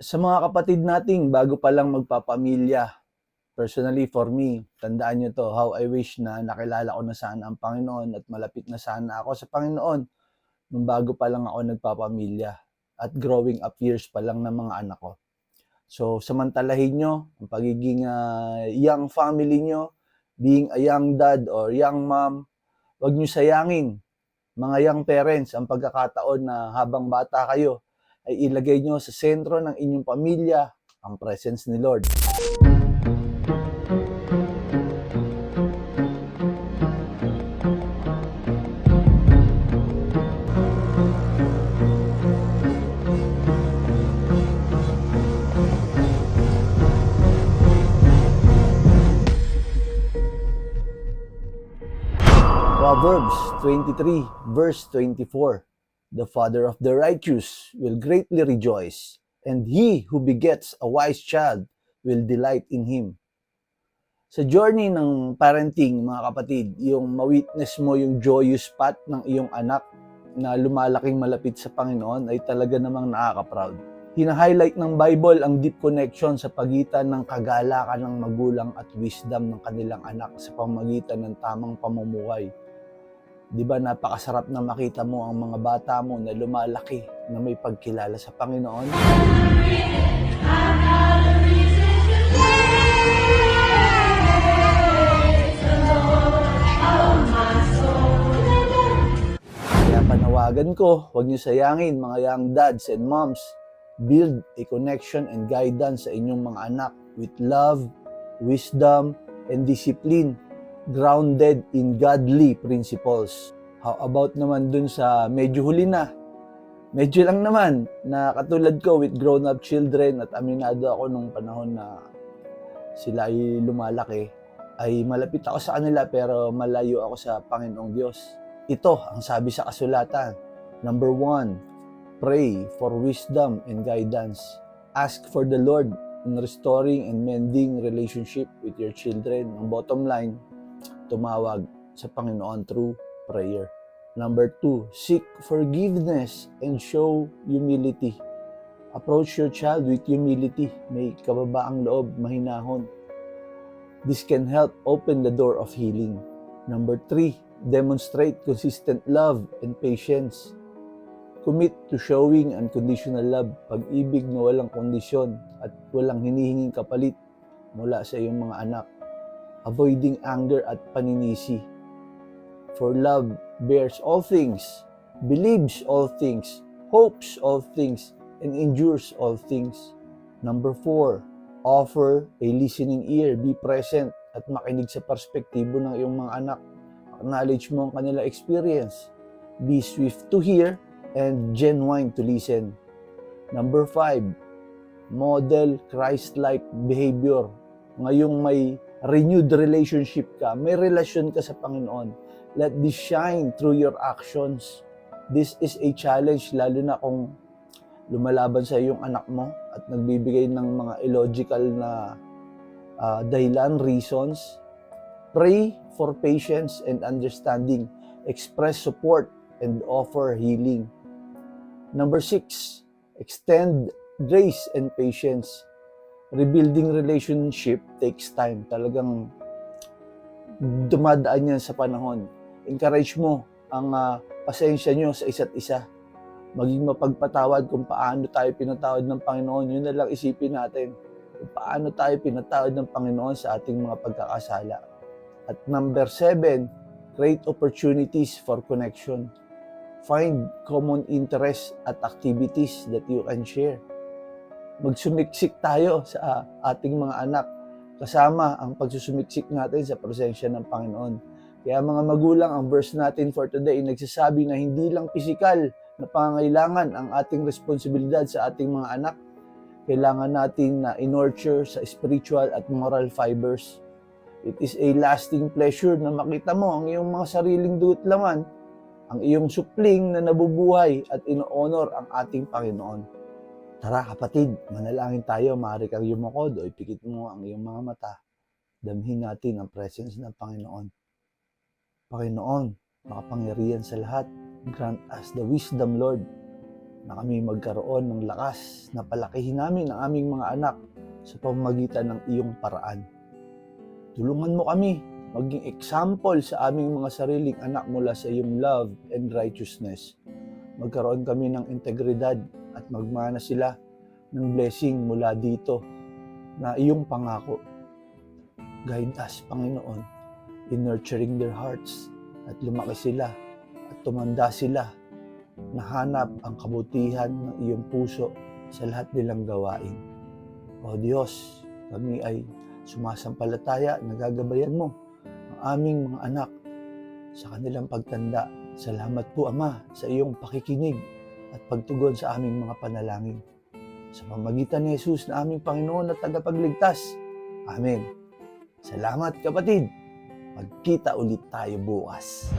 Sa mga kapatid nating bago pa lang magpapamilya, personally for me, tandaan nyo to, how I wish na nakilala ko na sana ang Panginoon at malapit na sana ako sa Panginoon nung bago pa lang ako nagpapamilya at growing up years pa lang ng mga anak ko. So, samantalahin nyo ang pagiging young family nyo, being a young dad or young mom. Huwag nyo sayangin, mga young parents, ang pagkakataon na habang bata kayo, ay ilagay nyo sa sentro ng inyong pamilya ang presence ni Lord. Proverbs 23, verse 24. The father of the righteous will greatly rejoice, and he who begets a wise child will delight in him. Sa journey ng parenting, mga kapatid, yung ma-witness mo yung joyous path ng iyong anak na lumalaking malapit sa Panginoon ay talaga namang nakaka-proud. Hina-highlight ng Bible ang deep connection sa pagitan ng kagalakan ng magulang at wisdom ng kanilang anak sa pamamagitan ng tamang pamumuhay. Di ba napakasarap na makita mo ang mga bata mo na lumalaki na may pagkilala sa Panginoon? Kaya panawagan ko, huwag niyo sayangin mga young dads and moms. Build a connection and guidance sa inyong mga anak with love, wisdom, and discipline grounded in godly principles. How about naman dun sa medyo huli na? Medyo lang naman na katulad ko with grown-up children at aminado ako nung panahon na sila ay lumalaki, ay malapit ako sa kanila pero malayo ako sa Panginoong Diyos. Ito ang sabi sa kasulatan. Number 1, pray for wisdom and guidance. Ask for the Lord in restoring and mending relationship with your children. Ang bottom line, tumawag sa Panginoon through prayer. Number 2, seek forgiveness and show humility. Approach your child with humility. May kababaang loob, mahinahon. This can help open the door of healing. Number 3, demonstrate consistent love and patience. Commit to showing unconditional love, pag-ibig na walang kondisyon at walang hinihinging kapalit mula sa iyong mga anak. Avoiding anger at paninisi. For love bears all things, believes all things, hopes all things, and endures all things. Number 4, offer a listening ear. Be present at makinig sa perspektibo ng iyong mga anak. Acknowledge mo ang kanilang experience. Be swift to hear and genuine to listen. Number 5, model Christ-like behavior. Ngayong may renewed relationship ka, may relasyon ka sa Panginoon, let this shine through your actions. This is a challenge, lalo na kung lumalaban sa iyong anak mo at nagbibigay ng mga illogical na dahilan, reasons. Pray for patience and understanding. Express support and offer healing. Number 6, extend grace and patience. Rebuilding relationship takes time. Talagang dumadaan yan sa panahon. Encourage mo ang pasensya nyo sa isa't isa. Maging mapagpatawad kung paano tayo pinatawad ng Panginoon. Yun na lang isipin natin. Kung paano tayo pinatawad ng Panginoon sa ating mga pagkakasala. At number 7, create opportunities for connection. Find common interests at activities that you can share. Magsumiksik tayo sa ating mga anak kasama ang pagsusumiksik natin sa presensya ng Panginoon. Kaya mga magulang, ang verse natin for today ay nagsasabi na hindi lang pisikal na pangangailangan ang ating responsibilidad sa ating mga anak. Kailangan natin na in-nurture sa spiritual at moral fibers. It is a lasting pleasure na makita mo ang iyong mga sariling dugot laman, ang iyong supling na nabubuhay at ino-honor ang ating Panginoon. Tara kapatid, manalangin tayo. Maaari kang yumukod o ipikit mo ang iyong mga mata. Damhin natin ang presence ng Panginoon. Panginoon, makapangyarihan sa lahat, grant us the wisdom, Lord, na kami magkaroon ng lakas na palakihin namin ang aming mga anak sa pamamagitan ng iyong paraan. Tulungan mo kami maging example sa aming mga sariling anak mula sa iyong love and righteousness. Magkaroon kami ng integridad at magmana sila ng blessing mula dito na iyong pangako. Guide us, Panginoon, in nurturing their hearts at lumaki sila at tumanda sila na hanap ang kabutihan ng iyong puso sa lahat nilang gawain. O Diyos, kami ay sumasampalataya na gagabayan mo ang aming mga anak sa kanilang pagtanda. Salamat po, Ama, sa iyong pakikinig at pagtugon sa aming mga panalangin. Sa pamamagitan ni Jesus na aming Panginoon at tagapagligtas. Amen. Salamat, kapatid. Magkita ulit tayo bukas.